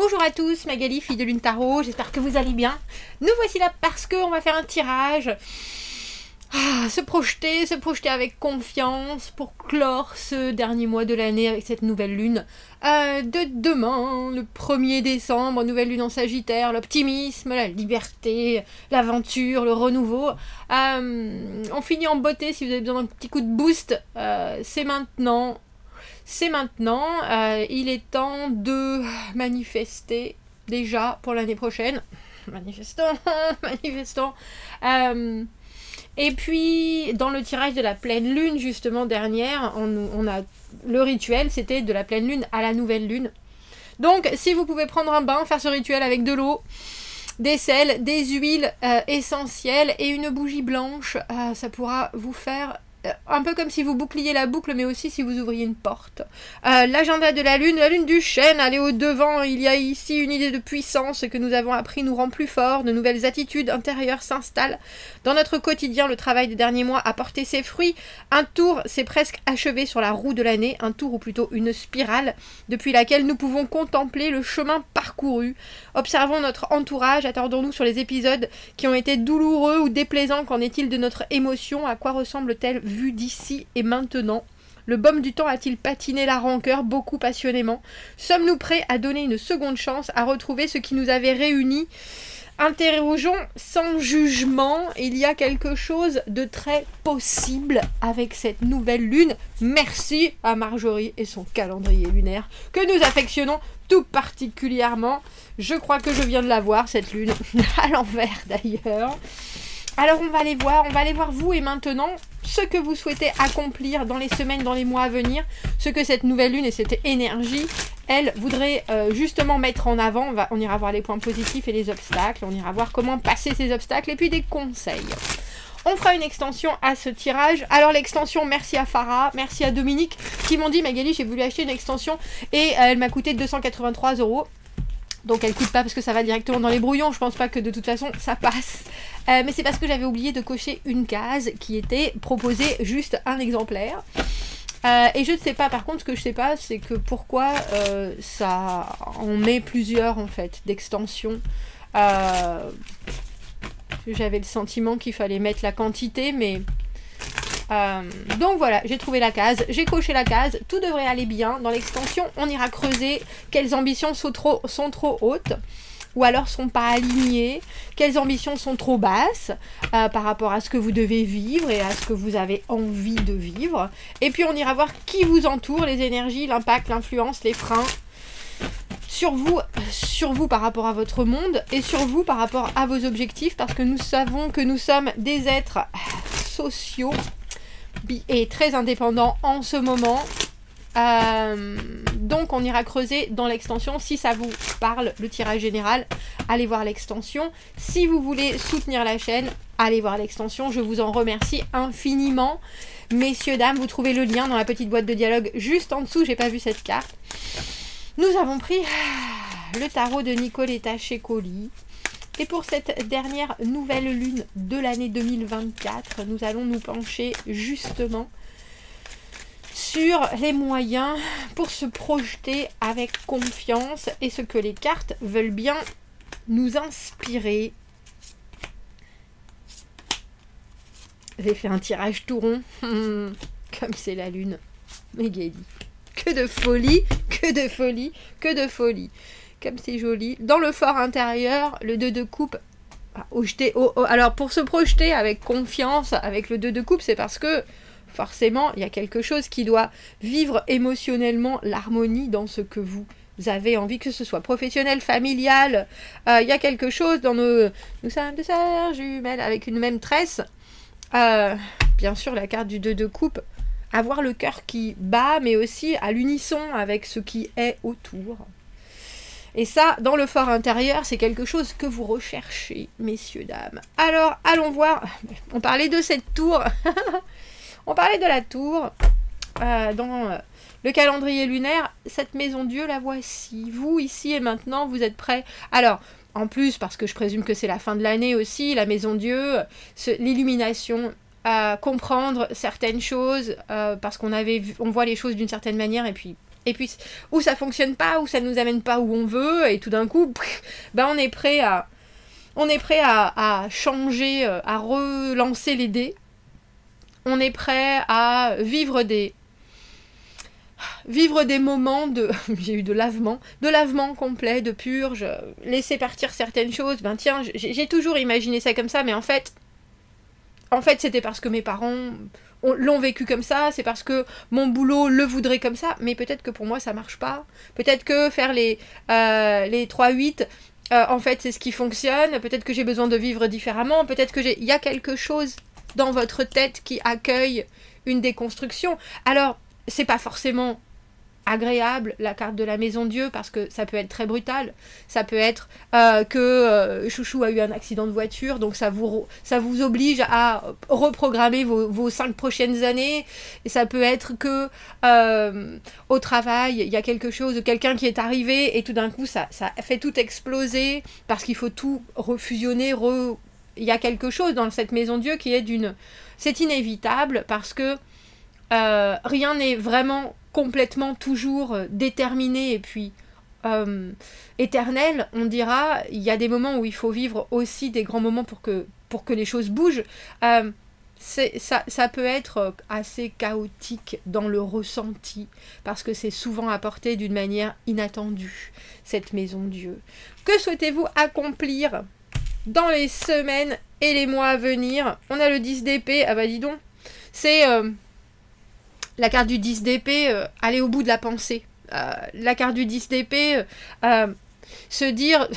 Bonjour à tous, Magali, fille de Lune Tarot, j'espère que vous allez bien. Nous voici là parce qu'on va faire un tirage. Se projeter avec confiance pour clore ce dernier mois de l'année avec cette nouvelle lune. De demain, le 1er décembre, nouvelle lune en Sagittaire, l'optimisme, la liberté, l'aventure, le renouveau. On finit en beauté si vous avez besoin d'un petit coup de boost. C'est maintenant. Il est temps de manifester déjà pour l'année prochaine. Manifestons. Et puis, dans le tirage de la pleine lune, justement, dernière, on a le rituel, c'était de la pleine lune à la nouvelle lune. Donc, si vous pouvez prendre un bain, faire ce rituel avec de l'eau, des sels, des huiles essentielles et une bougie blanche, ça pourra vous faire un peu comme si vous boucliez la boucle, mais aussi si vous ouvriez une porte. L'agenda de la lune du chêne, aller au devant. Il y a ici une idée de puissance que nous avons appris nous rend plus forts, de nouvelles attitudes intérieures s'installent. Dans notre quotidien, le travail des derniers mois a porté ses fruits. Un tour s'est presque achevé sur la roue de l'année, un tour ou plutôt une spirale, depuis laquelle nous pouvons contempler le chemin parcouru. Observons notre entourage, attardons-nous sur les épisodes qui ont été douloureux ou déplaisants. Qu'en est-il de notre émotion? À quoi ressemble-t-elle vue d'ici et maintenant? Le baume du temps a-t-il patiné la rancœur beaucoup passionnément? Sommes-nous prêts à donner une seconde chance, à retrouver ce qui nous avait réunis? Interrogeons sans jugement, il y a quelque chose de très possible avec cette nouvelle lune. Merci à Marjorie et son calendrier lunaire, que nous affectionnons tout particulièrement. Je crois que je viens de la voir, cette lune, à l'envers d'ailleurs. Alors on va aller voir vous et maintenant ce que vous souhaitez accomplir dans les semaines, dans les mois à venir, ce que cette nouvelle lune et cette énergie, elle voudrait justement mettre en avant. On ira voir les points positifs et les obstacles, on ira voir comment passer ces obstacles et puis des conseils. On fera une extension à ce tirage. Alors l'extension, merci à Farah, merci à Dominique qui m'ont dit Magali, j'ai voulu acheter une extension et elle m'a coûté 283 €. Donc elle coûte pas parce que ça va directement dans les brouillons, je pense pas que de toute façon ça passe. Mais c'est parce que j'avais oublié de cocher une case qui était proposée juste un exemplaire. Et je ne sais pas, par contre ce que je sais pas c'est que pourquoi ça en met plusieurs en fait d'extensions. J'avais le sentiment qu'il fallait mettre la quantité mais... donc voilà, j'ai trouvé la case, j'ai coché la case, tout devrait aller bien. Dans l'extension, on ira creuser quelles ambitions sont trop hautes ou alors sont pas alignées, quelles ambitions sont trop basses par rapport à ce que vous devez vivre et à ce que vous avez envie de vivre. Et puis on ira voir qui vous entoure, les énergies, l'impact, l'influence, les freins sur vous par rapport à votre monde et sur vous par rapport à vos objectifs, parce que nous savons que nous sommes des êtres sociaux et très indépendant en ce moment. Donc on ira creuser dans l'extension. Si ça vous parle, le tirage général, allez voir l'extension. Si vous voulez soutenir la chaîne, allez voir l'extension. Je vous en remercie infiniment. Messieurs, dames, vous trouvez le lien dans la petite boîte de dialogue juste en dessous. J'ai pas vu cette carte. Nous avons pris le tarot de Nicoletta Cecoli. Et pour cette dernière nouvelle lune de l'année 2024, nous allons nous pencher justement sur les moyens pour se projeter avec confiance et ce que les cartes veulent bien nous inspirer. J'ai fait un tirage tout rond, comme c'est la lune. Magali. Que de folie, que de folie, que de folie. Comme c'est joli. Dans le fort intérieur, le 2 de coupe. Alors pour se projeter avec confiance avec le 2 de coupe, c'est parce que forcément il y a quelque chose qui doit vivre émotionnellement l'harmonie dans ce que vous avez envie, que ce soit professionnel, familial. Il y a quelque chose dans nous sommes deux sœurs jumelles avec une même tresse. Bien sûr la carte du 2 de coupe, avoir le cœur qui bat mais aussi à l'unisson avec ce qui est autour. Et ça, dans le fort intérieur, c'est quelque chose que vous recherchez, messieurs, dames. Alors, allons voir. On parlait de cette tour. On parlait de la tour. Dans le calendrier lunaire, cette maison Dieu, la voici. Vous, ici et maintenant, vous êtes prêts. Alors, en plus, parce que je présume que c'est la fin de l'année aussi, la maison Dieu, l'illumination, comprendre certaines choses, parce qu'on voit les choses d'une certaine manière, et puis Et puis, ou ça fonctionne pas, ou ça nous amène pas où on veut, et tout d'un coup, ben on est prêt à changer, à relancer les dés. On est prêt à vivre des moments de j'ai eu de lavement complet, de purge, laisser partir certaines choses. Ben tiens, j'ai toujours imaginé ça comme ça, mais en fait c'était parce que mes parents l'ont vécu comme ça, c'est parce que mon boulot le voudrait comme ça, mais peut-être que pour moi ça marche pas. Peut-être que faire les 3-8, en fait c'est ce qui fonctionne. Peut-être que j'ai besoin de vivre différemment. Peut-être que il y a quelque chose dans votre tête qui accueille une déconstruction. Alors, c'est pas forcément agréable, la carte de la maison Dieu, parce que ça peut être très brutal. Ça peut être que Chouchou a eu un accident de voiture, donc ça vous oblige à reprogrammer vos 5 prochaines années. Et ça peut être que au travail, il y a quelque chose, quelqu'un qui est arrivé, et tout d'un coup, ça fait tout exploser, parce qu'il faut tout refusionner, il y a quelque chose dans cette maison Dieu qui est c'est inévitable, parce que rien n'est vraiment complètement toujours déterminé et puis éternel. On dira, il y a des moments où il faut vivre aussi des grands moments pour que les choses bougent. Ça peut être assez chaotique dans le ressenti, parce que c'est souvent apporté d'une manière inattendue, cette maison Dieu. Que souhaitez-vous accomplir dans les semaines et les mois à venir? On a le 10 d'épée. Ah bah dis donc, c'est la carte du 10 d'épée, aller au bout de la pensée. La carte du 10 d'épée, se dire,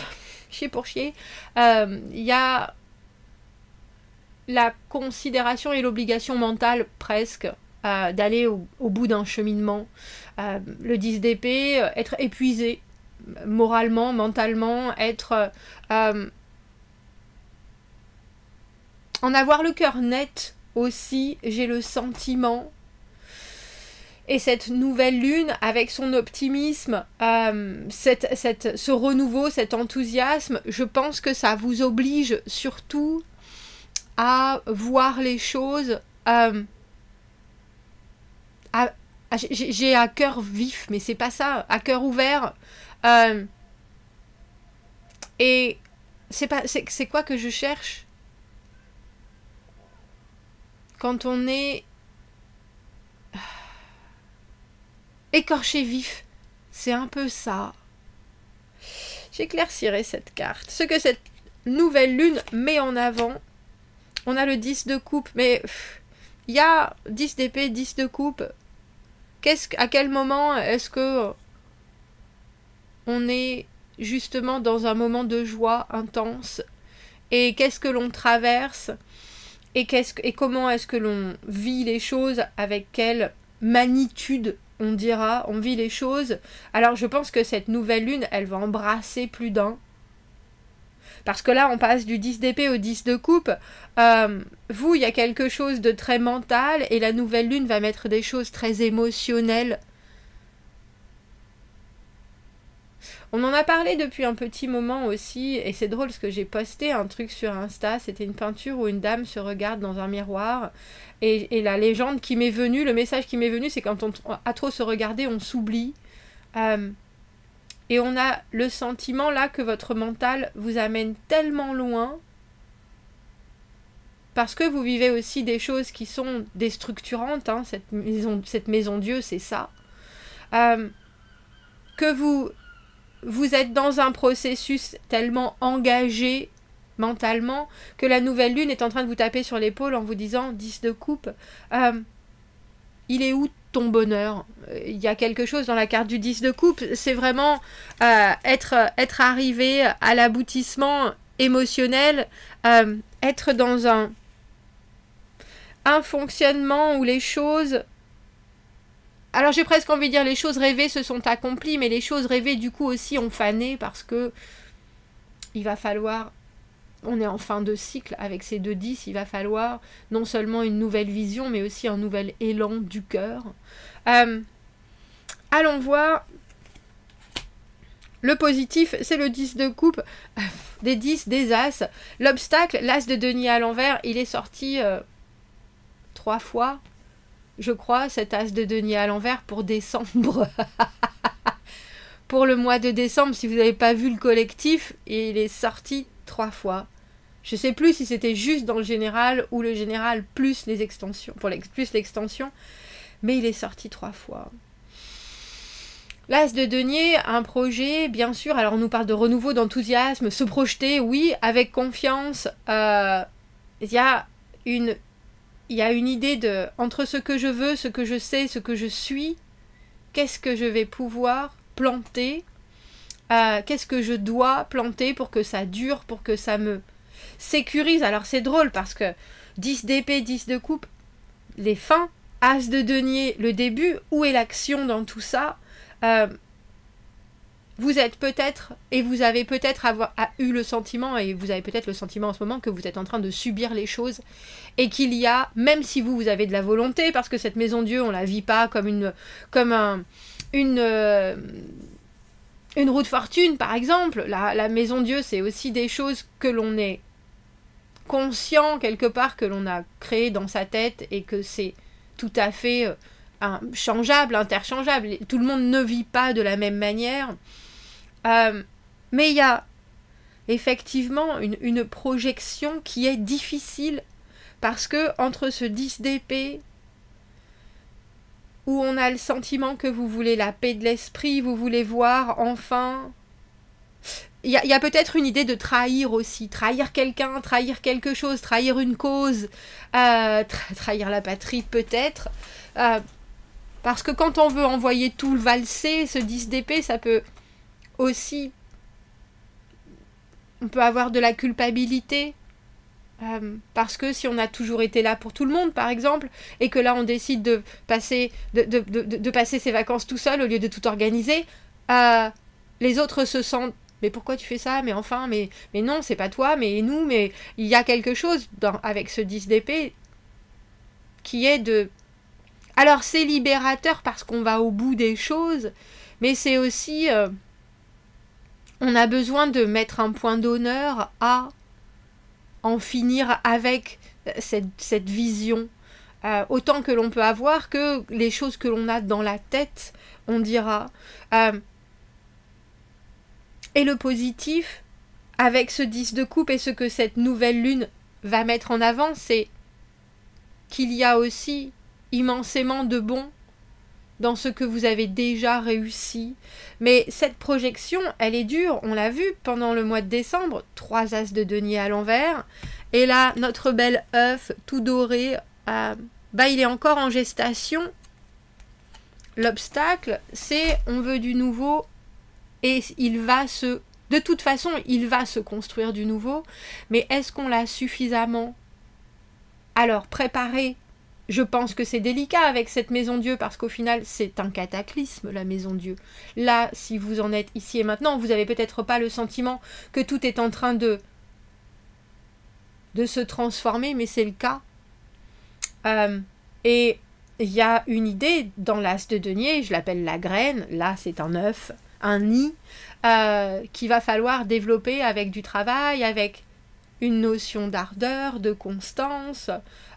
chier pour chier, il y a la considération et l'obligation mentale presque d'aller au bout d'un cheminement. Le 10 d'épée, être épuisé moralement, mentalement, être... en avoir le cœur net aussi, j'ai le sentiment. Et cette nouvelle lune, avec son optimisme, ce renouveau, cet enthousiasme, je pense que ça vous oblige surtout à voir les choses. J'ai à cœur vif, mais c'est pas ça, à cœur ouvert. Et c'est quoi que je cherche quand on est écorché vif? C'est un peu ça. J'éclaircirai cette carte. Ce que cette nouvelle lune met en avant. On a le 10 de coupe, mais il y a 10 d'épée, 10 de coupe. À quel moment est-ce que on est justement dans un moment de joie intense? Et qu'est-ce que l'on traverse? Et comment est-ce que l'on vit les choses? Avec quelle magnitude on vit les choses? Alors je pense que cette nouvelle lune, elle va embrasser plus d'un. Parce que là, on passe du 10 d'épée au 10 de coupe. Vous, il y a quelque chose de très mental, et la nouvelle lune va mettre des choses très émotionnelles. On en a parlé depuis un petit moment aussi, et c'est drôle parce que j'ai posté un truc sur Insta, c'était une peinture où une dame se regarde dans un miroir, et la légende qui m'est venue, le message qui m'est venu, c'est quand on a trop se regarder, on s'oublie. Et on a le sentiment là que votre mental vous amène tellement loin, parce que vous vivez aussi des choses qui sont déstructurantes, hein, cette maison Dieu, c'est ça. Que vous êtes dans un processus tellement engagé mentalement que la nouvelle lune est en train de vous taper sur l'épaule en vous disant 10 de coupe, il est où ton bonheur? Il y a quelque chose dans la carte du 10 de coupe, c'est vraiment être arrivé à l'aboutissement émotionnel, être dans un fonctionnement où les choses... Alors j'ai presque envie de dire les choses rêvées se sont accomplies, mais les choses rêvées du coup aussi ont fané, parce que il va falloir, on est en fin de cycle avec ces 2-10, il va falloir non seulement une nouvelle vision, mais aussi un nouvel élan du cœur. Allons voir. Le positif, c'est le 10 de coupe, des 10, des as. L'obstacle, l'as de denier à l'envers, il est sorti 3 fois. Je crois, cet as de denier à l'envers pour décembre. pour le mois de décembre, si vous n'avez pas vu le collectif, il est sorti 3 fois. Je sais plus si c'était juste dans le général ou le général plus les extensions, plus l'extension, mais il est sorti 3 fois. L'As de denier, un projet, bien sûr, alors on nous parle de renouveau, d'enthousiasme, se projeter, oui, avec confiance. Il y a une idée de, entre ce que je veux, ce que je sais, ce que je suis, qu'est-ce que je vais pouvoir planter, qu'est-ce que je dois planter pour que ça dure, pour que ça me sécurise. Alors c'est drôle parce que 10 d'épée, 10 de coupe, les fins, As de denier, le début, où est l'action dans tout ça? Vous êtes peut-être, et vous avez peut-être eu le sentiment, et vous avez peut-être le sentiment en ce moment que vous êtes en train de subir les choses, et qu'il y a, même si vous avez de la volonté, parce que cette maison Dieu, on la vit pas comme une roue de fortune, par exemple. La maison Dieu, c'est aussi des choses que l'on est conscient quelque part, que l'on a créé dans sa tête, et que c'est tout à fait changeable, interchangeable. Tout le monde ne vit pas de la même manière. Mais il y a effectivement une projection qui est difficile, parce que entre ce 10 d'épée, où on a le sentiment que vous voulez la paix de l'esprit, vous voulez voir enfin... Il y a peut-être une idée de trahir aussi, trahir quelqu'un, trahir quelque chose, trahir une cause, trahir la patrie peut-être, parce que quand on veut envoyer tout le valser, ce 10 d'épée, ça peut aussi... On peut avoir de la culpabilité, parce que si on a toujours été là pour tout le monde, par exemple, et que là on décide de passer ses vacances tout seul au lieu de tout organiser, les autres se sentent... Mais pourquoi tu fais ça? Mais enfin, mais non, c'est pas toi, mais nous, mais il y a quelque chose avec ce 10 d'épée qui est de... Alors c'est libérateur parce qu'on va au bout des choses, mais c'est aussi... on a besoin de mettre un point d'honneur à en finir avec cette vision. Autant que l'on peut avoir que les choses que l'on a dans la tête, on dira... Et le positif, avec ce 10 de coupe et ce que cette nouvelle lune va mettre en avant, c'est qu'il y a aussi immensément de bon dans ce que vous avez déjà réussi. Mais cette projection, elle est dure. On l'a vu pendant le mois de décembre, 3 As de denier à l'envers. Et là, notre bel œuf tout doré, il est encore en gestation. L'obstacle, c'est on veut du nouveau. Et de toute façon, il va se construire du nouveau, mais est-ce qu'on l'a suffisamment préparé? Je pense que c'est délicat avec cette maison Dieu, parce qu'au final, c'est un cataclysme, la maison Dieu. Là, si vous en êtes ici et maintenant, vous n'avez peut-être pas le sentiment que tout est en train de se transformer, mais c'est le cas. Et il y a une idée dans l'As de denier, je l'appelle la graine, là c'est un œuf, un nid qu'il va falloir développer avec du travail, avec une notion d'ardeur, de constance,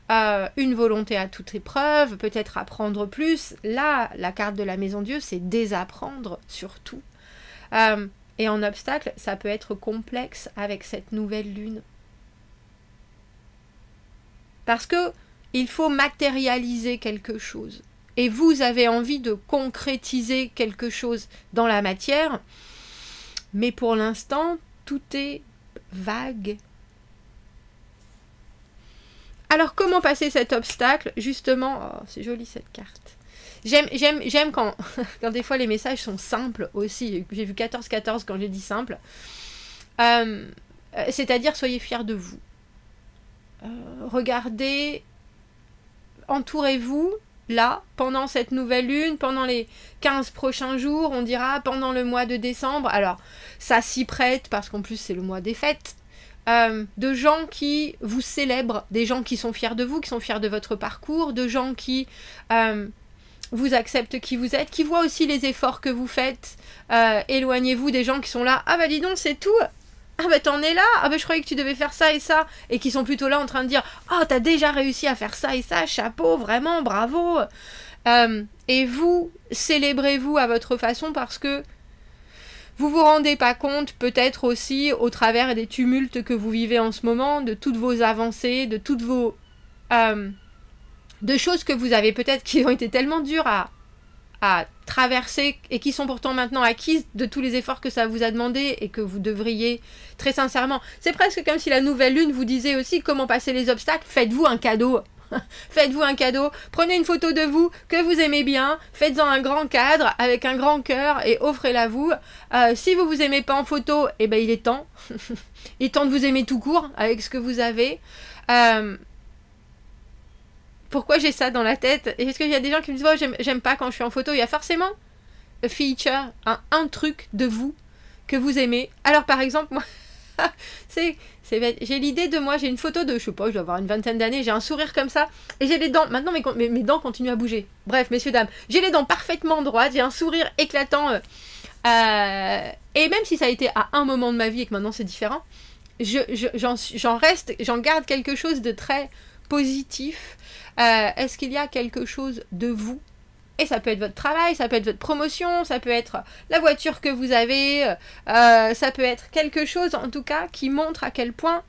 une volonté à toute épreuve, peut-être apprendre plus. Là, la carte de la maison Dieu, c'est désapprendre surtout. Et en obstacle, ça peut être complexe avec cette nouvelle lune. Parce que il faut matérialiser quelque chose. Et vous avez envie de concrétiser quelque chose dans la matière, mais pour l'instant, tout est vague. Alors, comment passer cet obstacle? Justement, oh, c'est joli cette carte. J'aime quand des fois les messages sont simples aussi. J'ai vu 14-14 quand j'ai dit simple. C'est-à-dire, soyez fiers de vous. Regardez, entourez-vous. Là, pendant cette nouvelle lune, pendant les 15 prochains jours, on dira pendant le mois de décembre, alors ça s'y prête parce qu'en plus c'est le mois des fêtes, de gens qui vous célèbrent, des gens qui sont fiers de vous, qui sont fiers de votre parcours, de gens qui vous acceptent qui vous êtes, qui voient aussi les efforts que vous faites. Éloignez-vous des gens qui sont là, ah bah dis donc c'est tout, ah bah t'en es là, ah bah je croyais que tu devais faire ça et ça, et qui sont plutôt là en train de dire, oh t'as déjà réussi à faire ça et ça, chapeau, vraiment, bravo. Et vous, célébrez-vous à votre façon parce que Vous vous rendez pas compte, peut-être aussi, au travers des tumultes que vous vivez en ce moment, de toutes vos avancées, de toutes vos... de choses que vous avez peut-être qui ont été tellement dures à traverser et qui sont pourtant maintenant acquises de tous les efforts que ça vous a demandé et que vous devriez très sincèrement. C'est presque comme si la nouvelle lune vous disait aussi comment passer les obstacles. Faites-vous un cadeau. Faites-vous un cadeau. Prenez une photo de vous que vous aimez bien. Faites-en un grand cadre avec un grand cœur et offrez-la vous. Si vous vous aimez pas en photo, eh ben il est temps. Il est temps de vous aimer tout court avec ce que vous avez. Pourquoi j'ai ça dans la tête? Est-ce qu'il y a des gens qui me disent oh, j'aime pas quand je suis en photo? Il y a forcément un feature, un truc de vous que vous aimez. Alors par exemple, moi, j'ai l'idée de moi, j'ai une photo de, je sais pas, je dois avoir une vingtaine d'années, j'ai un sourire comme ça, et j'ai les dents, maintenant mes dents continuent à bouger. Bref, messieurs, dames, j'ai les dents parfaitement droites, j'ai un sourire éclatant, et même si ça a été à un moment de ma vie et que maintenant c'est différent, j'en garde quelque chose de très positif. Est-ce qu'il y a quelque chose de vous? Et ça peut être votre travail, ça peut être votre promotion, ça peut être la voiture que vous avez, ça peut être quelque chose en tout cas qui montre à quel point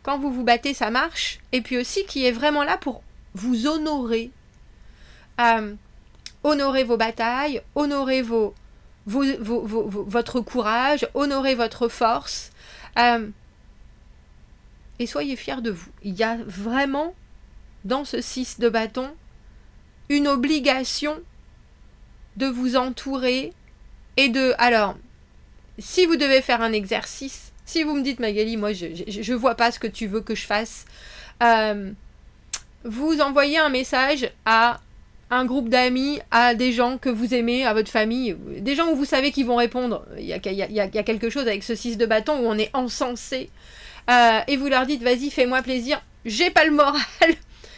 quand vous vous battez ça marche, et puis aussi qui est vraiment là pour vous honorer. Honorer vos batailles, honorer votre courage, honorer votre force, et soyez fiers de vous. Il y a vraiment dans ce 6 de bâton une obligation de vous entourer et de... Alors, si vous devez faire un exercice, si vous me dites Magali, moi je vois pas ce que tu veux que je fasse, vous envoyez un message à un groupe d'amis, à des gens que vous aimez, à votre famille, des gens où vous savez qu'ils vont répondre. Il y a quelque chose avec ce 6 de bâton où on est encensé, et vous leur dites vas-y fais-moi plaisir, j'ai pas le moral.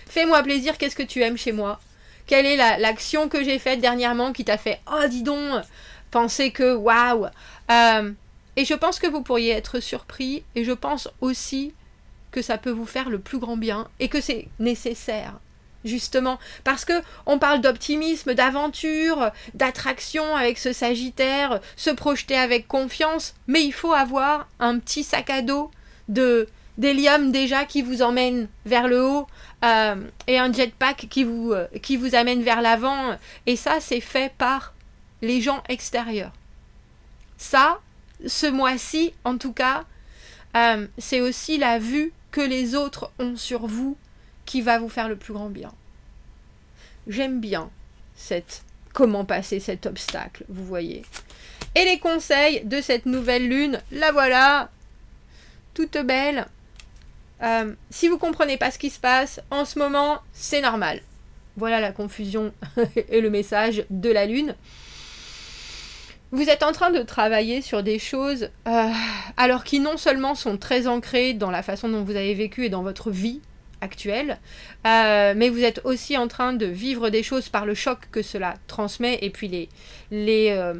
Fais-moi plaisir, qu'est-ce que tu aimes chez moi? Quelle est l'action que j'ai faite dernièrement qui t'a fait « Oh, dis donc !» Penser que « Waouh !» Et je pense que vous pourriez être surpris, et je pense aussi que ça peut vous faire le plus grand bien, et que c'est nécessaire, justement. Parce que on parle d'optimisme, d'aventure, d'attraction avec ce Sagittaire, se projeter avec confiance, mais il faut avoir un petit sac à dos d'hélium déjà qui vous emmène vers le haut, et un jetpack qui vous amène vers l'avant, et ça c'est fait par les gens extérieurs. Ça, ce mois-ci en tout cas, c'est aussi la vue que les autres ont sur vous qui va vous faire le plus grand bien. J'aime bien comment passer cet obstacle, vous voyez. Et les conseils de cette nouvelle lune, la voilà, toute belle. Si vous comprenez pas ce qui se passe en ce moment, c'est normal. Voilà la confusion et le message de la lune. Vous êtes en train de travailler sur des choses alors qui non seulement sont très ancrées dans la façon dont vous avez vécu et dans votre vie actuelle, mais vous êtes aussi en train de vivre des choses par le choc que cela transmet, et puis les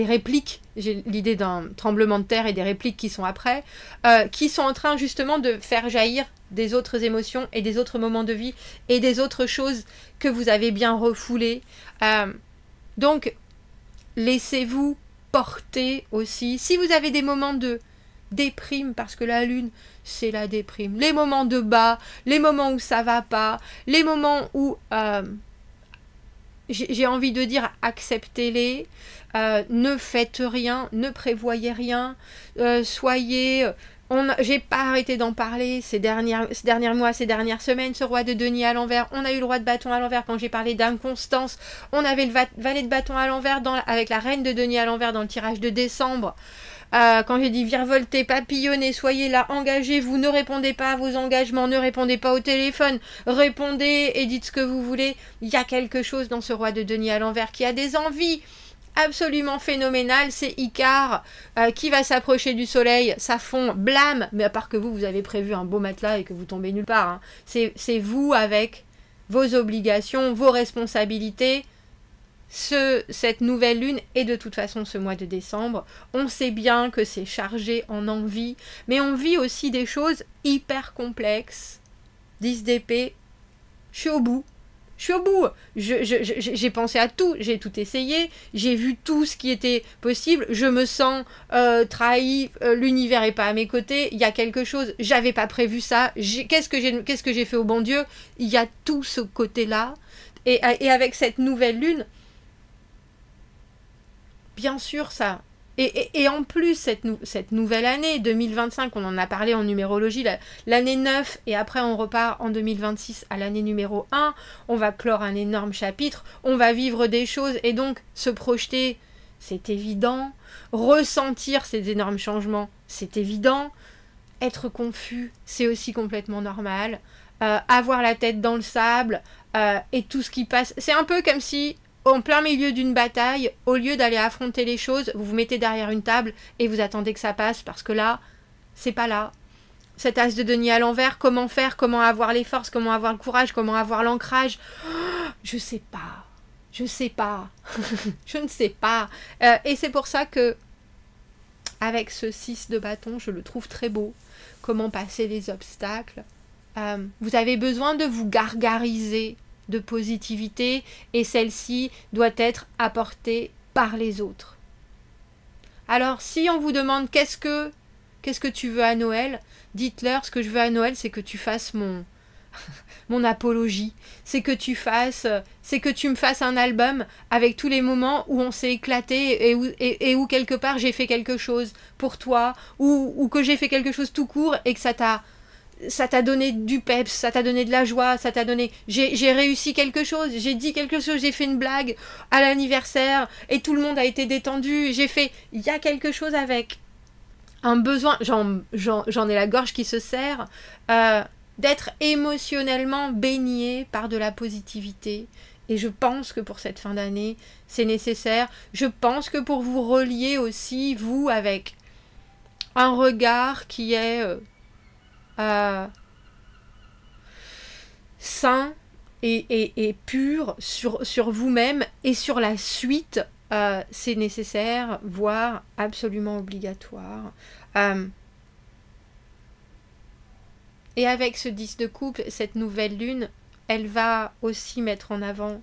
répliques, j'ai l'idée d'un tremblement de terre et des répliques qui sont après, qui sont en train justement de faire jaillir des autres émotions et des autres moments de vie et des autres choses que vous avez bien refoulées. Donc, laissez-vous porter aussi. Si vous avez des moments de déprime, parce que la lune, c'est la déprime, les moments de bas, les moments où ça va pas, les moments où... j'ai envie de dire acceptez-les, ne faites rien, ne prévoyez rien, soyez... J'ai pas arrêté d'en parler ces derniers mois, ces dernières semaines, ce roi de denier à l'envers, on a eu le roi de bâton à l'envers quand j'ai parlé d'inconstance, on avait le valet de bâton à l'envers avec la reine de denier à l'envers dans le tirage de décembre. Quand j'ai dit virevoltez, papillonnez, soyez là, engagez-vous, ne répondez pas à vos engagements, ne répondez pas au téléphone, répondez et dites ce que vous voulez. Il y a quelque chose dans ce roi de denier à l'envers qui a des envies absolument phénoménales. C'est Icare qui va s'approcher du soleil, ça fond, blâme, mais à part que vous avez prévu un beau matelas et que vous tombez nulle part. Hein. C'est vous avec vos obligations, vos responsabilités. Cette nouvelle lune et de toute façon ce mois de décembre, on sait bien que c'est chargé en envie, mais on vit aussi des choses hyper complexes. 10 d'épée, je suis au bout, Je suis au bout. J'ai pensé à tout. J'ai tout essayé. J'ai vu tout ce qui était possible. Je me sens trahi. L'univers est pas à mes côtés. Il y a quelque chose. J'avais pas prévu ça. Qu'est-ce que j'ai fait au bon Dieu? Il y a tout ce côté-là. Et avec cette nouvelle lune, bien sûr, ça... Et en plus, cette nouvelle année, 2025, on en a parlé en numérologie, l'année 9, et après on repart en 2026 à l'année numéro 1, on va clore un énorme chapitre, on va vivre des choses, et donc se projeter, c'est évident, ressentir ces énormes changements, c'est évident, être confus, c'est aussi complètement normal, avoir la tête dans le sable, et tout ce qui passe, c'est un peu comme si... en plein milieu d'une bataille, au lieu d'aller affronter les choses, vous vous mettez derrière une table et vous attendez que ça passe parce que là, c'est pas là. Cet as de denier à l'envers, comment faire, comment avoir les forces, comment avoir le courage, comment avoir l'ancrage, je sais pas. Je sais pas. Je ne sais pas. Et c'est pour ça que, avec ce 6 de bâton, je le trouve très beau. Comment passer les obstacles. Vous avez besoin de vous gargariser de positivité et celle-ci doit être apportée par les autres. Alors si on vous demande qu'est-ce que tu veux à Noël, dites-leur ce que je veux à Noël, c'est que tu fasses mon apologie, c'est que tu me fasses un album avec tous les moments où on s'est éclaté et où quelque part j'ai fait quelque chose pour toi ou que j'ai fait quelque chose tout court et que ça t'a donné du peps, ça t'a donné de la joie, ça t'a donné... J'ai réussi quelque chose, j'ai dit quelque chose, j'ai fait une blague à l'anniversaire et tout le monde a été détendu, j'ai fait... Il y a quelque chose avec un besoin, j'en ai la gorge qui se serre, d'être émotionnellement baigné par de la positivité. Et je pense que pour cette fin d'année, c'est nécessaire. Je pense que pour vous relier aussi, vous, avec un regard qui est... sain et pur sur vous-même et sur la suite, c'est nécessaire, voire absolument obligatoire. Et avec ce 10 de coupe, cette nouvelle lune, elle va aussi mettre en avant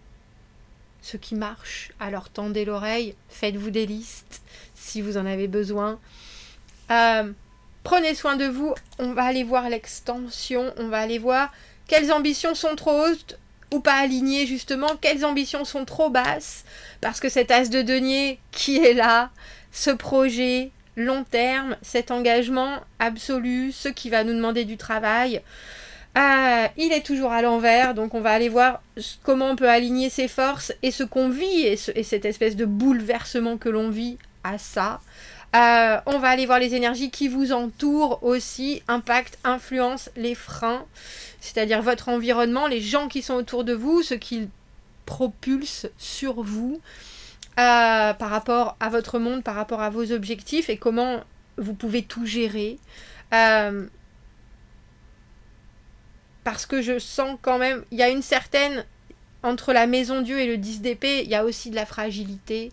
ce qui marche. Alors tendez l'oreille, faites-vous des listes si vous en avez besoin. Prenez soin de vous, on va aller voir l'extension, on va aller voir quelles ambitions sont trop hautes ou pas alignées justement, quelles ambitions sont trop basses, parce que cet as de denier qui est là, ce projet long terme, cet engagement absolu, ce qui va nous demander du travail, il est toujours à l'envers, donc on va aller voir comment on peut aligner ses forces et ce qu'on vit et cette espèce de bouleversement que l'on vit à ça. On va aller voir les énergies qui vous entourent aussi, impact, influence, les freins, c'est-à-dire votre environnement, les gens qui sont autour de vous, ce qu'ils propulsent sur vous par rapport à votre monde, par rapport à vos objectifs et comment vous pouvez tout gérer. Parce que je sens quand même, il y a une certaine, entre la maison Dieu et le 10 d'épée, il y a aussi de la fragilité,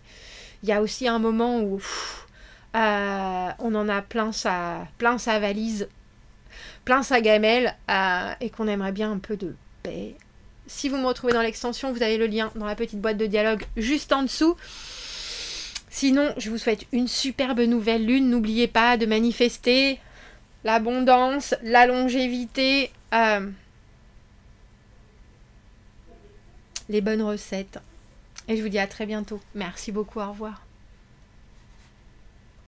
il y a aussi un moment où... on en a plein sa valise, plein sa gamelle, et qu'on aimerait bien un peu de paix. Si vous me retrouvez dans l'extension, vous avez le lien dans la petite boîte de dialogue juste en dessous. Sinon, je vous souhaite une superbe nouvelle lune. N'oubliez pas de manifester l'abondance, la longévité, les bonnes recettes. Et je vous dis à très bientôt. Merci beaucoup, au revoir.